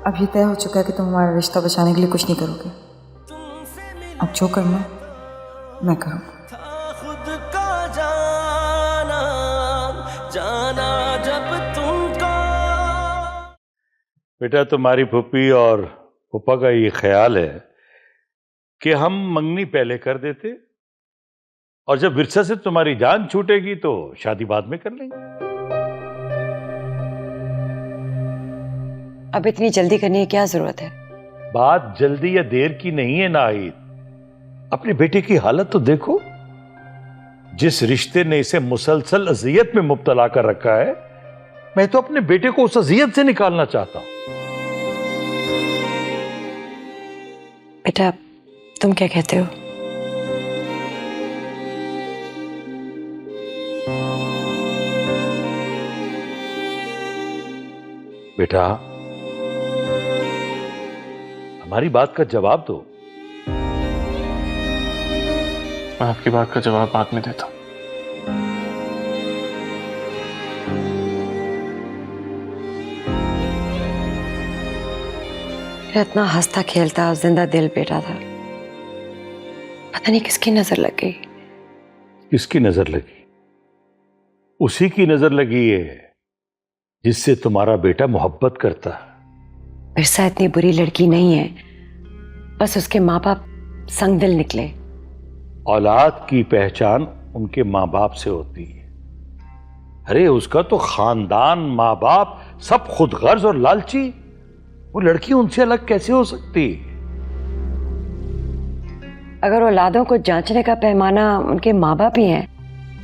अब ये तय हो चुका है कि तुम हमारा रिश्ता बचाने के लिए कुछ नहीं करोगे। अब जो करना मैं करूँगा। खुद का जाना जाना जब तुमको। बेटा, तुम्हारी फूफी और फूफा का ये ख्याल है कि हम मंगनी पहले कर देते और जब विरसा से तुम्हारी जान छूटेगी तो शादी बाद में कर लेंगे। अब इतनी जल्दी करने की क्या जरूरत है? बात जल्दी या देर की नहीं है नाहिद, अपने बेटे की हालत तो देखो। जिस रिश्ते ने इसे मुसलसल अजियत में मुब्तला कर रखा है, मैं तो अपने बेटे को उस अजियत से निकालना चाहता हूं। बेटा, तुम क्या कहते हो? बेटा, हमारी बात का जवाब दो। मैं आपकी बात का जवाब बाद में देता हूं। इतना हंसता खेलता जिंदा दिल बेटा था, पता नहीं किसकी नजर लग गई। किसकी नजर लगी? उसी की नजर लगी है जिससे तुम्हारा बेटा मोहब्बत करता है। विरसा इतनी बुरी लड़की नहीं है, बस उसके माँ बाप संगदिल निकले। औलाद की पहचान उनके माँ बाप से होती है। अरे उसका तो खानदान, माँ बाप सब खुद गर्ज और लालची। वो लड़की उनसे अलग कैसे हो सकती? अगर औलादों को जांचने का पैमाना उनके माँ बाप ही हैं,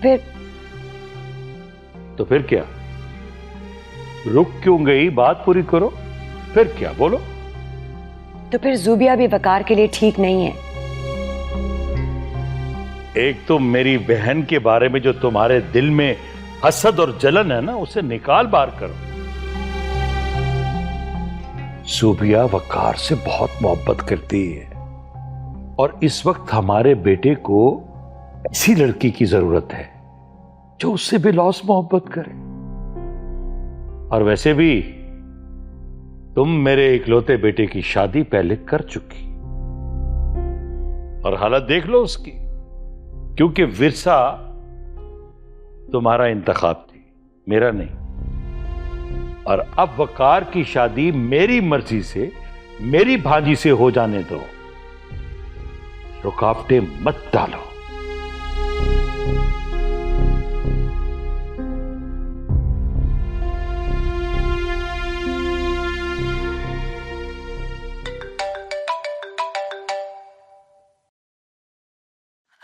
फिर क्या? रुक क्यों गई? बात पूरी करो। फिर क्या? बोलो। तो फिर जूबिया भी वकार के लिए ठीक नहीं है। एक तो मेरी बहन के बारे में जो तुम्हारे दिल में हसद और जलन है ना, उसे निकाल बाहर करो। जूबिया वकार से बहुत मोहब्बत करती है और इस वक्त हमारे बेटे को इसी लड़की की जरूरत है जो उससे बेलौस मोहब्बत करे। और वैसे भी तुम मेरे इकलौते बेटे की शादी पहले कर चुकी और हालत देख लो उसकी, क्योंकि विरसा तुम्हारा इंतखाब थी, मेरा नहीं। और अब वकार की शादी मेरी मर्जी से मेरी भांजी से हो जाने दो, रुकावटें मत डालो।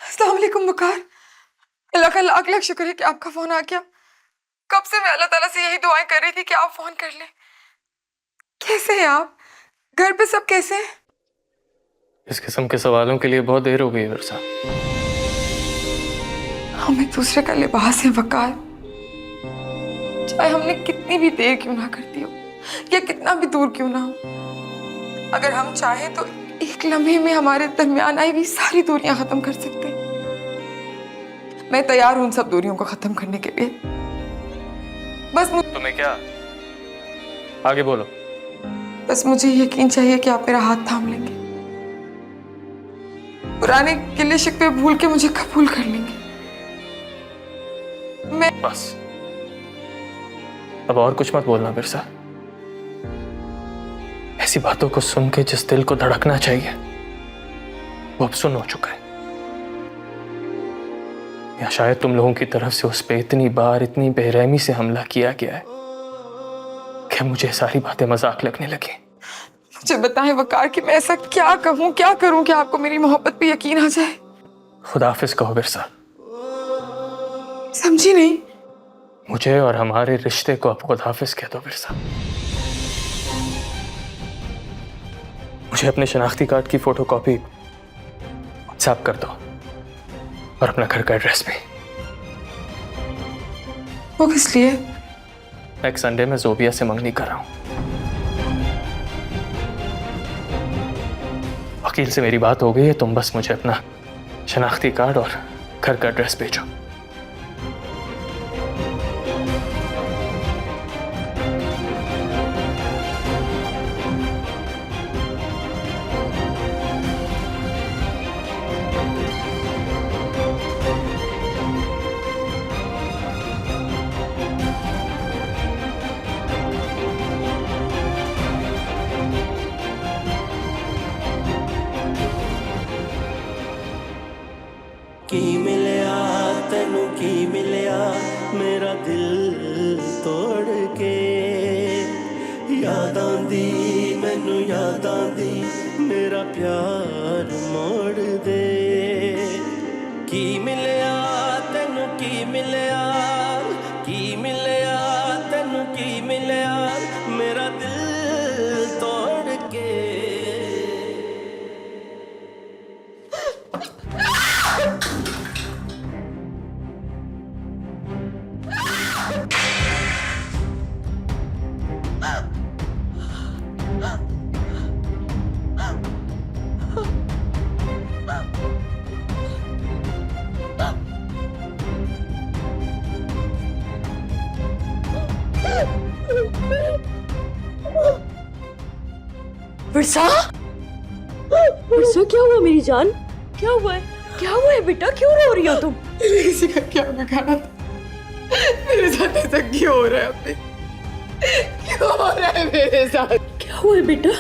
अस्सलाम वालेकुम वकार। अल्लाह का लाख लाख शुक्र है कि आपका फोन आ गया। कब से मैं अल्लाह ताला से यही दुआएं कर रही थी कि आप फोन कर लें। कैसे हैं आप? घर पे सब कैसे हैं? इस किस्म के सवालों के लिए बहुत देर हो गई विरसा। हम एक दूसरे का लिबास है वकार। चाहे हमने कितनी भी देर क्यों ना करती हो या कितना भी दूर क्यों ना हो, अगर हम चाहें तो एक लम्हे में हमारे दरमियान आई भी सारी दूरियां खत्म कर सकते हैं। मैं तैयार हूं उन सब दूरियों को खत्म करने के लिए। बस तुम्हें क्या? आगे बोलो। बस मुझे यकीन चाहिए कि आप मेरा हाथ थाम लेंगे, पुराने गिले शिकवे भूल के मुझे कबूल कर लेंगे। मैं बस अब और कुछ मत बोलना विरसा। ऐसी बातों को सुन के जिस दिल को धड़कना चाहिए वो अब सुन हो चुका है। या शायद तुम लोगों की तरफ से उस पे इतनी बार इतनी बेरहमी से हमला किया गया है कि मुझे सारी बातें मजाक लगने लगी। मुझे बताएं वकार कि मैं ऐसा क्या कहूं, क्या करूं कि आपको मेरी मोहब्बत पे यकीन आ जाए। खुदाफिज कहो विरसा। समझी नहीं? मुझे और हमारे रिश्ते को अब खुदाफिज कह दो विरसा। मुझे अपने शनाख्ती कार्ड की फोटोकॉपी व्हाट्सएप कर दो और अपना घर का एड्रेस भी। वो किस लिए? नेक्स्ट संडे में जोबिया से मंगनी कर रहा हूं। वकील से मेरी बात हो गई है, तुम बस मुझे अपना शनाख्ती कार्ड और घर का एड्रेस भेजो। मिलया तेनू की मिलया मेरा दिल तोड़ के याद आंदी मैनू याद आंदी मेरा प्यार मोड़ दे की मिलया तेनू की मिलया तेनू की मिलया मेरा दिल तोड़ के वर्षा, वर्षा क्या हुआ मेरी जान? क्या हुआ है? क्या हुआ है बेटा? क्यों रो रही हो तुम? किसी का क्या बिगाड़ा था? मेरे साथ ऐसा क्यों हो रहा है अभी? क्यों हो रहा है मेरे साथ? क्या हुआ है बेटा?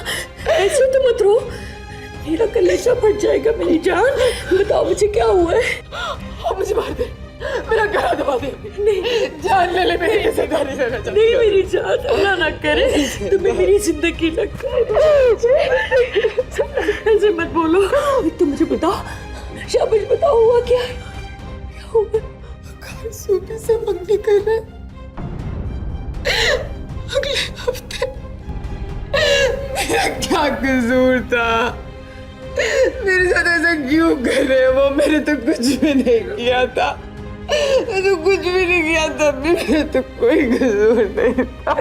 ऐसे तो मत रो, मेरा कलेजा फट जाएगा मेरी जान। बताओ मुझे क्या हुआ है? मुझे मार दे, मेरा गला दबा दे। नहीं, जान ले मेरी, ऐसे नहीं रहना चाहती। नहीं मेरी जान, अल्लाह ना करे तुम्हें मेरी जिंदगी लगता है। ऐसे मत बोलो, तुम मुझे बताओ, शाबाश बताओ हुआ क्या है? क्या हुआ? सूफी से मंगनी कर रहे अगले हफ्ते। मेरा क्या कसूर था? मेरे साथ ऐसा क्यों कर रहे हैं वो? मैंने तो कुछ भी नहीं किया था, मैं तो कुछ भी नहीं किया था। मेरा तो कोई कसूर नहीं था,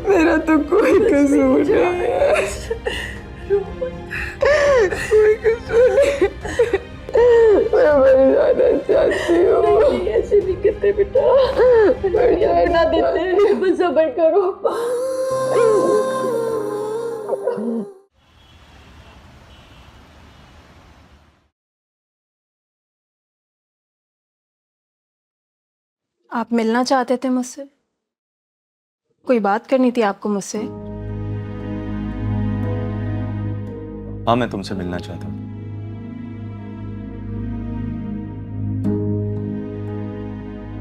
मेरा तो कोई कसूर नहीं है, कोई कसूर नहीं। मैं मर जाना चाहती हूँ। नहीं ऐसे नहीं करते बेटा, ना देते, बस सब्र करो। आप मिलना चाहते थे मुझसे? कोई बात करनी थी आपको मुझसे? हाँ, मैं तुमसे मिलना चाहता हूँ।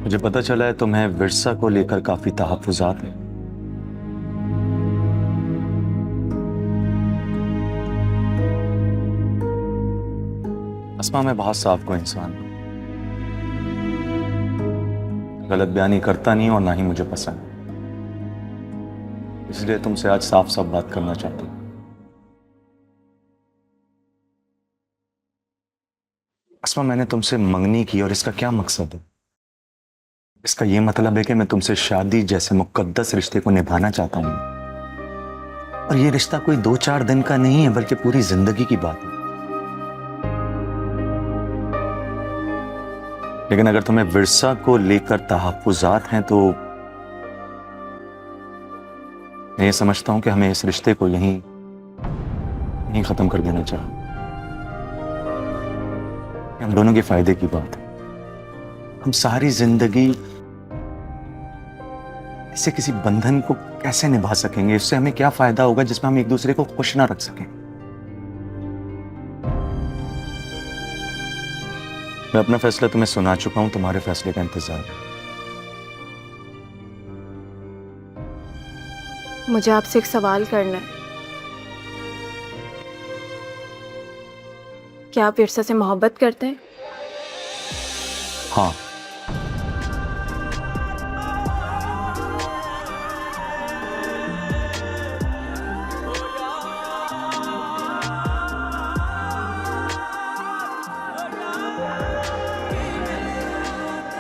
मुझे पता चला है तुम्हें विरसा को लेकर काफी तहफ्फुज़ात हैं। अस्मा, मैं बहुत साफ को इंसान हूं, गलत बयानी करता नहीं और ना ही मुझे पसंद, इसलिए तुमसे आज साफ साफ बात करना चाहता हूं। अस्मा, मैंने तुमसे मंगनी की और इसका क्या मकसद है? इसका यह मतलब है कि मैं तुमसे शादी जैसे मुकद्दस रिश्ते को निभाना चाहता हूं, और यह रिश्ता कोई 2-4 दिन का नहीं है बल्कि पूरी जिंदगी की बात है। लेकिन अगर तुम्हें विरसा को लेकर तहफ्फुज़ात हैं तो मैं ये समझता हूं कि हमें इस रिश्ते को यहीं खत्म कर देना चाहिए। हम दोनों के फायदे की बात है। हम सारी जिंदगी ऐसे किसी बंधन को कैसे निभा सकेंगे? इससे हमें क्या फायदा होगा जिसमें हम एक दूसरे को खुश ना रख सकें? मैं अपना फैसला तुम्हें सुना चुका हूं, तुम्हारे फैसले का इंतजार है। मुझे आपसे एक सवाल करना है। क्या आप विरसा से मोहब्बत करते हैं? हाँ।